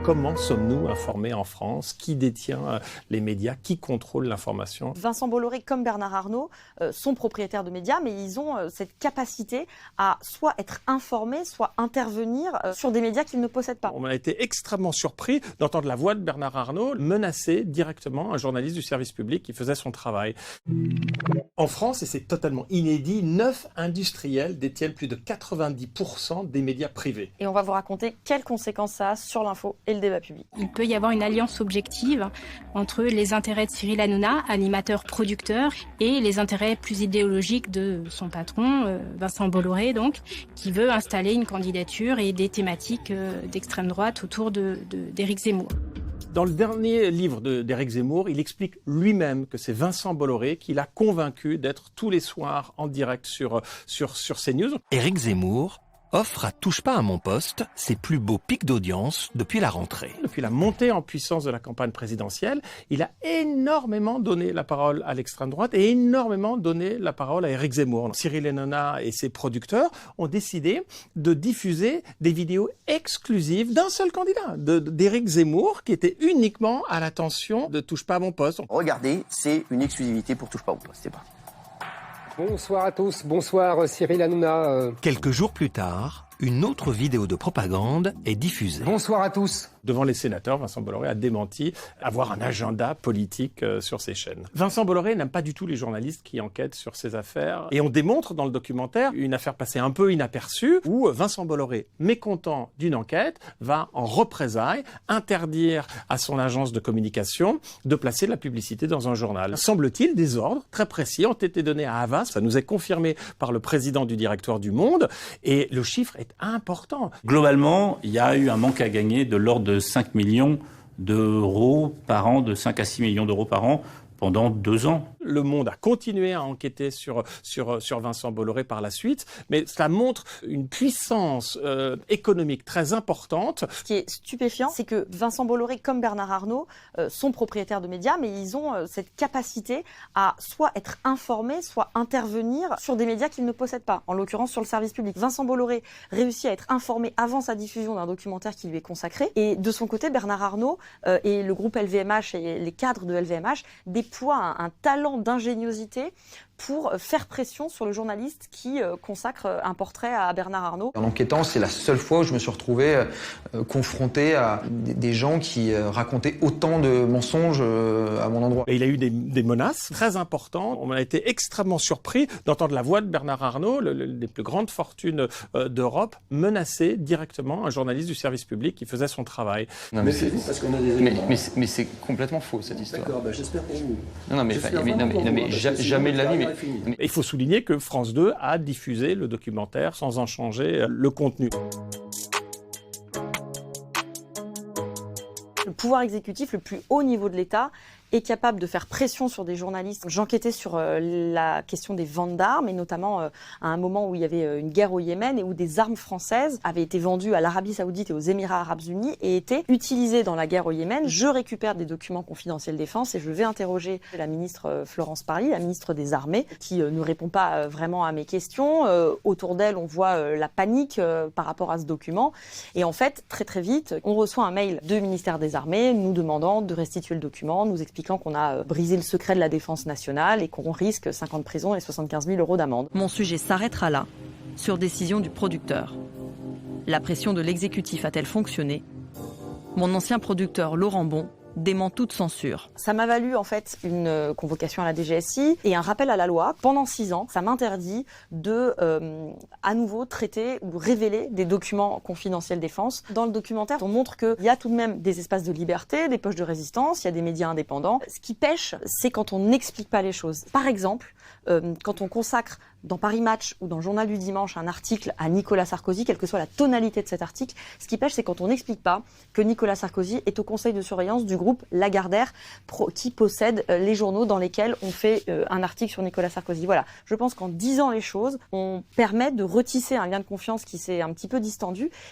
Comment sommes-nous informés en France? Qui détient les médias? Qui contrôle l'information? Vincent Bolloré comme Bernard Arnault sont propriétaires de médias, mais ils ont cette capacité à soit être informés, soit intervenir sur des médias qu'ils ne possèdent pas. On a été extrêmement surpris d'entendre la voix de Bernard Arnault menacer directement un journaliste du service public qui faisait son travail. En France, et c'est totalement inédit, 9 industriels détiennent plus de 90% des médias privés. Et on va vous raconter quelles conséquences ça a sur l'info et le débat public. Il peut y avoir une alliance objective entre les intérêts de Cyril Hanouna, animateur-producteur, et les intérêts plus idéologiques de son patron, Vincent Bolloré, donc, qui veut installer une candidature et des thématiques d'extrême droite autour d'Éric Zemmour. Dans le dernier livre d'Éric Zemmour, il explique lui-même que c'est Vincent Bolloré qui l'a convaincu d'être tous les soirs en direct sur CNews. Éric Zemmour offre à Touche pas à mon poste ses plus beaux pics d'audience depuis la rentrée. Depuis la montée en puissance de la campagne présidentielle, il a énormément donné la parole à l'extrême droite et énormément donné la parole à Éric Zemmour. Cyril Hanouna et ses producteurs ont décidé de diffuser des vidéos exclusives d'un seul candidat, d'Éric Zemmour, qui était uniquement à l'attention de Touche pas à mon poste. Regardez, c'est une exclusivité pour Touche pas à mon poste, c'est parti. Bonsoir à tous, bonsoir Cyril Hanouna. Quelques jours plus tard, une autre vidéo de propagande est diffusée. Bonsoir à tous. Devant les sénateurs, Vincent Bolloré a démenti avoir un agenda politique sur ses chaînes. Vincent Bolloré n'aime pas du tout les journalistes qui enquêtent sur ses affaires. Et on démontre dans le documentaire une affaire passée un peu inaperçue où Vincent Bolloré, mécontent d'une enquête, va en représailles interdire à son agence de communication de placer de la publicité dans un journal. Semble-t-il, des ordres très précis ont été donnés à Havas. Ça nous est confirmé par le président du directoire du Monde. Et le chiffre est important. Globalement, il y a eu un manque à gagner de l'ordre de 5 millions d'euros par an, de 5 à 6 millions d'euros par an pendant 2 ans. Le Monde a continué à enquêter sur Vincent Bolloré par la suite, mais cela montre une puissance économique très importante. Ce qui est stupéfiant, c'est que Vincent Bolloré comme Bernard Arnault sont propriétaires de médias, mais ils ont cette capacité à soit être informés, soit intervenir sur des médias qu'ils ne possèdent pas, en l'occurrence sur le service public. Vincent Bolloré réussit à être informé avant sa diffusion d'un documentaire qui lui est consacré, et de son côté, Bernard Arnault et le groupe LVMH et les cadres de LVMH déploient un talent d'ingéniosité pour faire pression sur le journaliste qui consacre un portrait à Bernard Arnault. En enquêtant, c'est la seule fois où je me suis retrouvé confronté à des gens qui racontaient autant de mensonges à mon endroit. Et il a eu des menaces très importantes. On a été extrêmement surpris d'entendre la voix de Bernard Arnault, des plus grandes fortunes d'Europe, menacer directement un journaliste du service public qui faisait son travail. Non, mais c'est parce qu'on a des éléments. mais c'est complètement faux cette histoire. D'accord, j'espère pour vous. Non, mais jamais de la vie. Il faut souligner que France 2 a diffusé le documentaire sans en changer le contenu. Le pouvoir exécutif, le plus haut niveau de l'État, est capable de faire pression sur des journalistes. J'enquêtais sur la question des ventes d'armes, et notamment à un moment où il y avait une guerre au Yémen et où des armes françaises avaient été vendues à l'Arabie Saoudite et aux Émirats Arabes Unis et étaient utilisées dans la guerre au Yémen. Je récupère des documents confidentiels défense et je vais interroger la ministre Florence Parly, la ministre des Armées, qui ne répond pas vraiment à mes questions. Autour d'elle, on voit la panique par rapport à ce document. Et en fait, très très vite, on reçoit un mail du ministère des Armées nous demandant de restituer le document, nous expliquant qu'on a brisé le secret de la défense nationale et qu'on risque 5 ans de prison et 75 000 € d'amende. Mon sujet s'arrêtera là, sur décision du producteur. La pression de l'exécutif a-t-elle fonctionné? Mon ancien producteur Laurent Bon dément toute censure. Ça m'a valu en fait une convocation à la DGSI et un rappel à la loi. Pendant 6 ans, ça m'interdit de à nouveau traiter ou révéler des documents confidentiels défense. Dans le documentaire, on montre qu'il y a tout de même des espaces de liberté, des poches de résistance, il y a des médias indépendants. Ce qui pêche, c'est quand on n'explique pas les choses. Par exemple, quand on consacre dans Paris Match ou dans le Journal du Dimanche un article à Nicolas Sarkozy, quelle que soit la tonalité de cet article, ce qui pêche, c'est quand on n'explique pas que Nicolas Sarkozy est au conseil de surveillance du groupe Lagardère qui possède les journaux dans lesquels on fait un article sur Nicolas Sarkozy. Voilà, je pense qu'en disant les choses, on permet de retisser un lien de confiance qui s'est un petit peu distendu